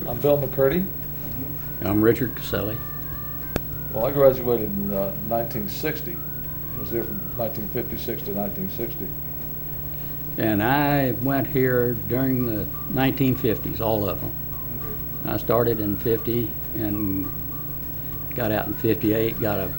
I'm Bill McCurdy. I'm Richard Caselli. Well, I graduated in 1960. I was here from 1956 to 1960. And I went here during the 1950s, all of them. I started in 50 and got out in 58, got a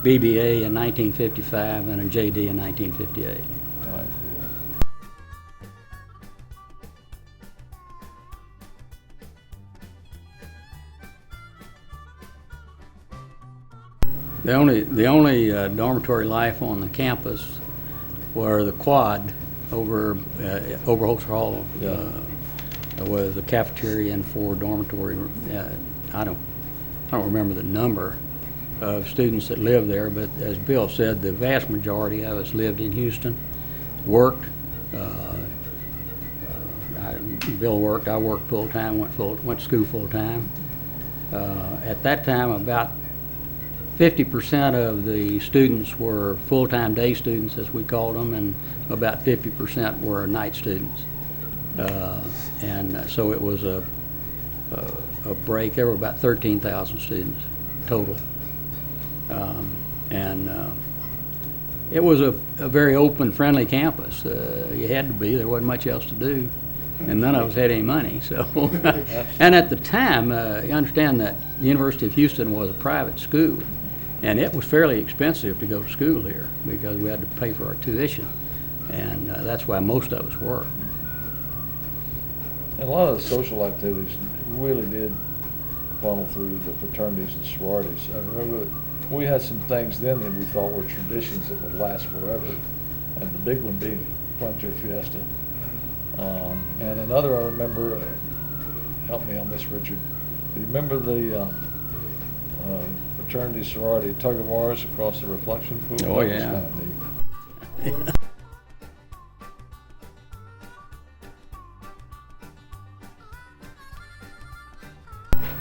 BBA in 1955 and a JD in 1958. All right. The only dormitory life on the campus were the quad over Holzer Hall. With a cafeteria and 4 dormitory. I don't remember the number of students that lived there, but as Bill said, the vast majority of us lived in Houston, worked. Bill worked. I worked full time. Went to school full time. At that time, about 50% of the students were full-time day students, as we called them, and about 50% were night students. So it was a break. There were about 13,000 students total. It was a very open, friendly campus. You had to be. There wasn't much else to do, and none of us had any money. So, and at the time, you understand that the University of Houston was a private school, and it was fairly expensive to go to school here because we had to pay for our tuition, and that's why most of us worked. And a lot of the social activities really did funnel through the fraternities and sororities. I remember we had some things then that we thought were traditions that would last forever, and the big one being Frontier Fiesta. And another I remember, help me on this, Richard, do you remember the fraternity sorority tug of wars across the reflection pool? Oh, yeah. That was kind of neat.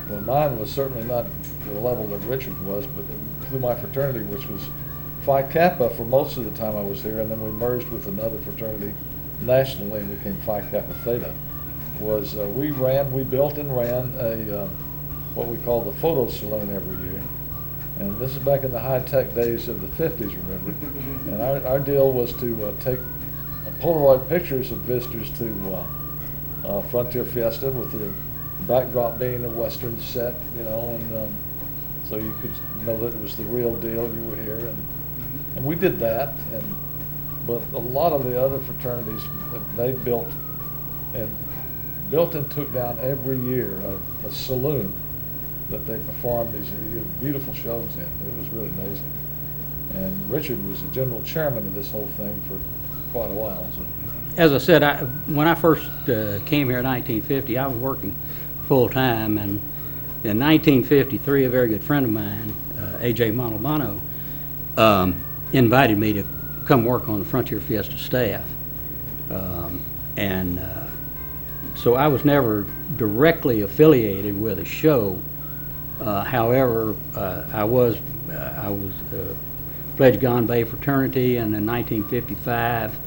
Well, mine was certainly not the level that Richard was, but through my fraternity, which was Phi Kappa for most of the time I was here, and then we merged with another fraternity nationally and became Phi Kappa Theta, was we built and ran a what we called the photo saloon every year. And this is back in the high-tech days of the 50s, remember? And our deal was to take Polaroid pictures of visitors to Frontier Fiesta with the backdrop being a Western set, you know, and so you could know that it was the real deal, you were here. And we did that, but a lot of the other fraternities, they built and took down every year a saloon that they performed these beautiful shows in. It was really amazing. And Richard was the general chairman of this whole thing for quite a while. So. As I said, when I first came here in 1950, I was working full-time, and in 1953, a very good friend of mine, A.J. Montalbano, invited me to come work on the Frontier Fiesta staff. So I was never directly affiliated with a show. However, I was pledged Gon Bay fraternity, and in 1955,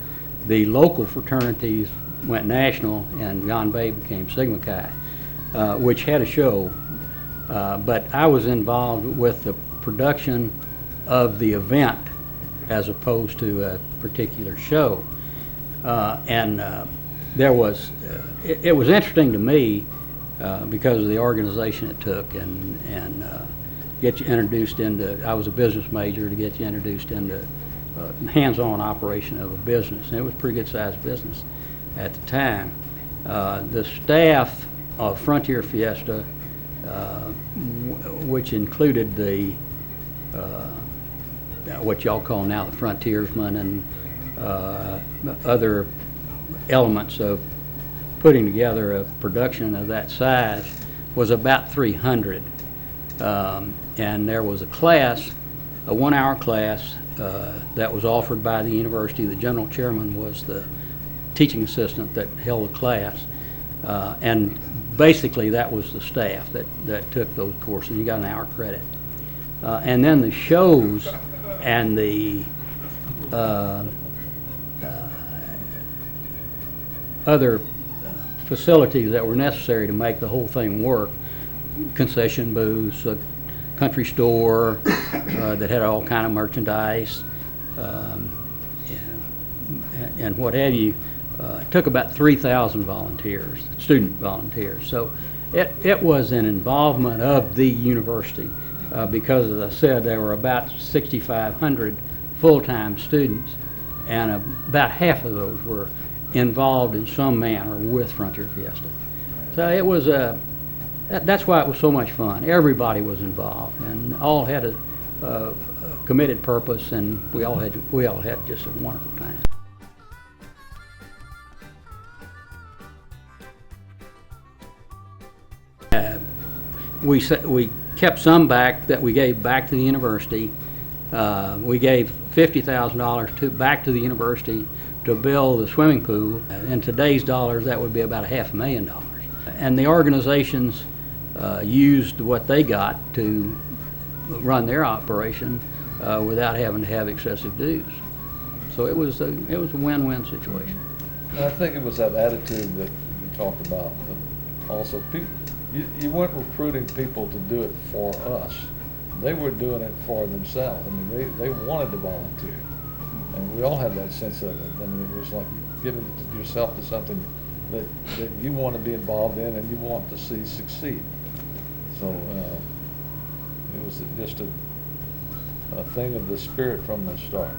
the local fraternities went national, and Gon Bay became Sigma Chi, which had a show. But I was involved with the production of the event as opposed to a particular show. There was, it was interesting to me because of the organization it took, and get you introduced into, I was a business major, to get you introduced into hands-on operation of a business. And it was a pretty good sized business at the time. The staff of Frontier Fiesta, which included the what y'all call now the frontiersmen and other elements of putting together a production of that size, was about 300. And there was a class, a 1-hour class that was offered by the university. The general chairman was the teaching assistant that held the class. And basically that was the staff that took those courses. You got an hour credit. And then the shows and the other facilities that were necessary to make the whole thing work. Concession booths, a country store that had all kind of merchandise, and what have you. It took about 3,000 volunteers, student volunteers. So it was an involvement of the university because, as I said, there were about 6,500 full-time students, and about half of those were involved in some manner with Frontier Fiesta. So it was that's why it was so much fun. Everybody was involved, and all had a committed purpose, and we all had just a wonderful time. We kept some back that we gave back to the university. We gave $50,000 back to the university to build the swimming pool. In today's dollars, that would be about $500,000. And the organizations used what they got to run their operation without having to have excessive dues. So it was a win-win situation. And I think it was that attitude that you talked about. That also, you weren't recruiting people to do it for us. They were doing it for themselves. I mean, they wanted to volunteer. And we all had that sense of it. I mean, it was like giving yourself to something that you want to be involved in and you want to see succeed. So it was just a thing of the spirit from the start.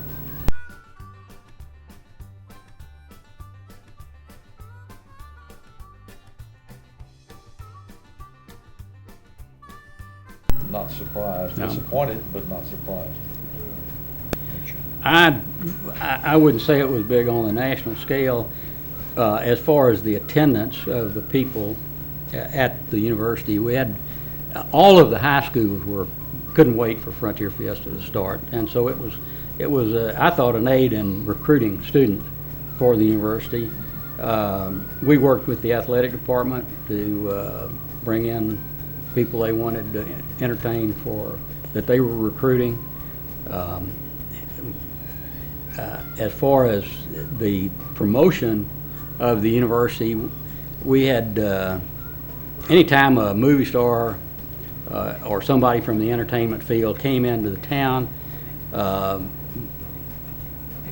Not surprised, No. Disappointed, but not surprised. I wouldn't say it was big on the national scale as far as the attendance of the people at the university. We had all of the high schools couldn't wait for Frontier Fiesta to start, and so it was I thought an aid in recruiting students for the university. We worked with the athletic department to bring in people they wanted to entertain that they were recruiting. As far as the promotion of the university, we had anytime a movie star or somebody from the entertainment field came into the town,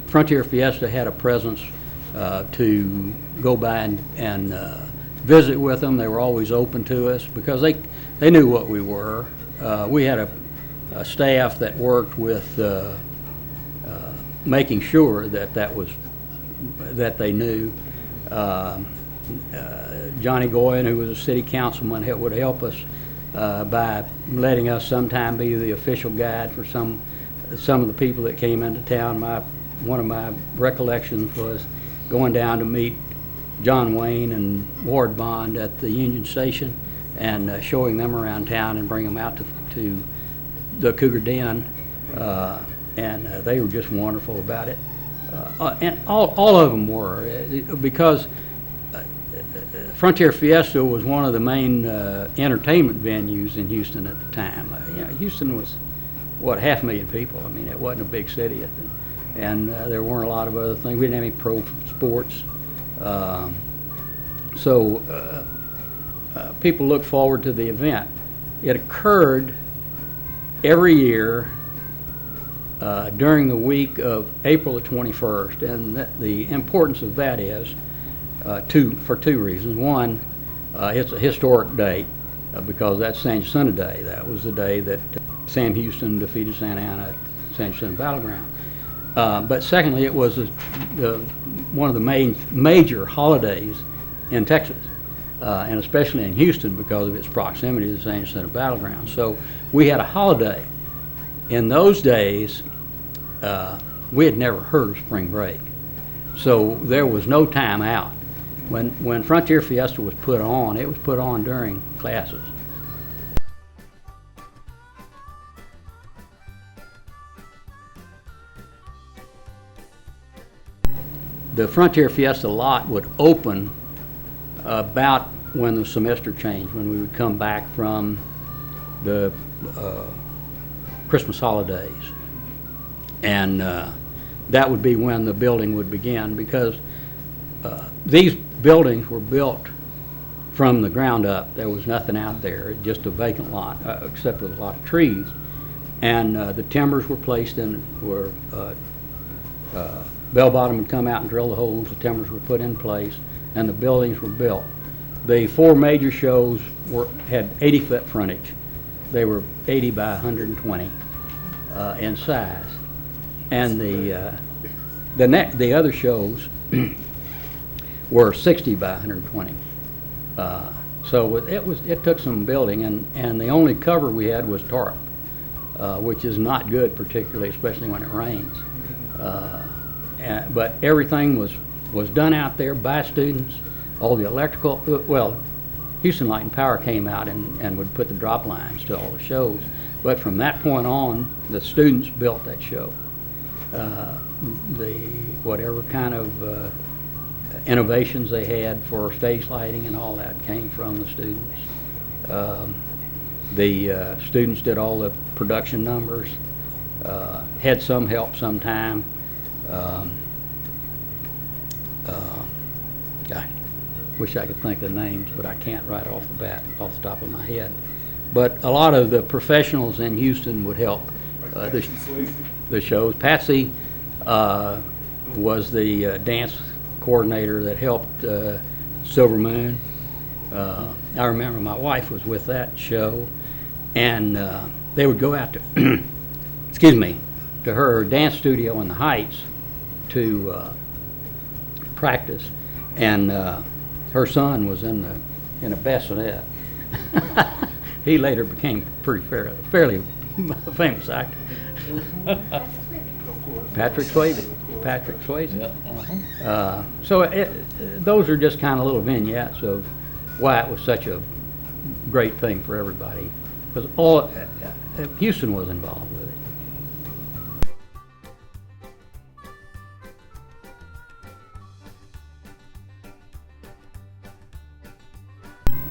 Frontier Fiesta had a presence to go by and visit with them. They were always open to us because they knew what we were. We had a staff that worked with making sure that they knew. Johnny Goyen, who was a city councilman, would help us by letting us sometime be the official guide for some of the people that came into town. One of my recollections was going down to meet John Wayne and Ward Bond at the Union Station and showing them around town and bring them out to the Cougar Den, and they were just wonderful about it. And all of them were, because Frontier Fiesta was one of the main entertainment venues in Houston at the time. Houston was, 500,000 people. I mean, it wasn't a big city, and there weren't a lot of other things. We didn't have any pro sports. So people look forward to the event. It occurred every year during the week of April the 21st, and the importance of that is for two reasons. One, it's a historic date because that's San Jacinto Day. That was the day that Sam Houston defeated Santa Anna at San Jacinto Battleground. But secondly, it was one of the major holidays in Texas, and especially in Houston because of its proximity to the San Jacinto Battleground. So we had a holiday. In those days, we had never heard of spring break, so there was no time out. When Frontier Fiesta was put on, it was put on during classes. The Frontier Fiesta lot would open about when the semester changed, when we would come back from the Christmas holidays. And that would be when the building would begin, because these buildings were built from the ground up. There was nothing out there, just a vacant lot, except with a lot of trees. And the timbers were placed in where Bell Bottom would come out and drill the holes. The timbers were put in place, and the buildings were built. The 4 major shows had 80-foot frontage. They were 80 by 120 in size, and the other shows were 60 by 120. So it took some building, and the only cover we had was tarp, which is not good, particularly, especially when it rains. But everything was done out there by students. All the electrical, well, Houston Light and Power came out and would put the drop lines to all the shows. But from that point on, the students built that show. Whatever kind of innovations they had for stage lighting and all that came from the students. The students did all the production numbers, had some help sometime. Gosh, wish I could think of names, but I can't right off the top of my head. But a lot of the professionals in Houston would help the shows. Patsy was the dance coordinator that helped Silver Moon. I remember my wife was with that show, and they would go out to, excuse me, to her dance studio in the Heights to practice, and her son was in a bassinet. He later became fairly famous actor. Patrick Swayze. Patrick Swayze. Yeah. So those are just kind of little vignettes of why it was such a great thing for everybody, because all Houston was involved with it.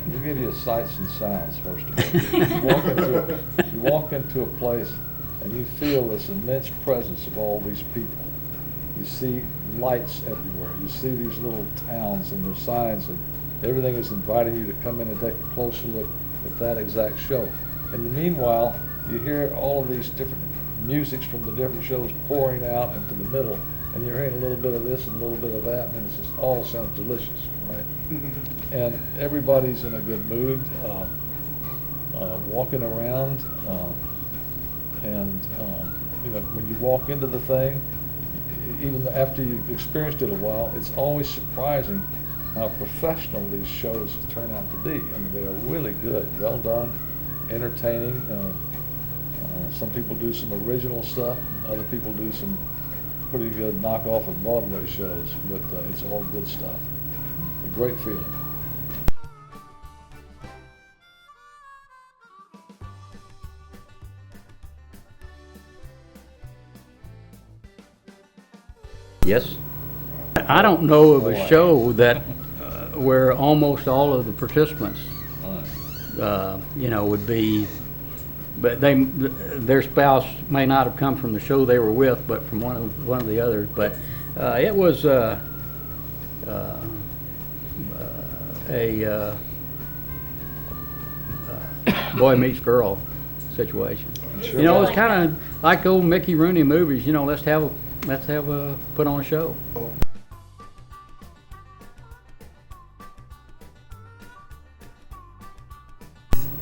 We'll give you sights and sounds first of all. You walk into a place and you feel this immense presence of all these people. You see lights everywhere. You see these little towns and their signs, and everything is inviting you to come in and take a closer look at that exact show. In the meanwhile, you hear all of these different musics from the different shows pouring out into the middle, and you're hearing a little bit of this and a little bit of that, and it just all sounds delicious, right? And everybody's in a good mood, walking around, and you know, when you walk into the thing, even after you've experienced it a while, it's always surprising how professional these shows turn out to be. I mean, they are really good, well done, entertaining. Some people do some original stuff, other people do some pretty good knockoff of Broadway shows, but it's all good stuff. It's a great feeling. Yes. I don't know of a show that where almost all of the participants, you know, would be, but their spouse may not have come from the show they were with, but from one of the others. But it was a boy meets girl situation. Sure. You know, it's kind of like old Mickey Rooney movies. You know, let's have a put on a show.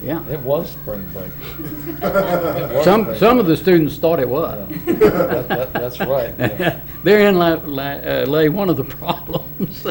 Yeah. It was spring break. Some of the students thought it was. That's right. Yeah. Therein lay one of the problems.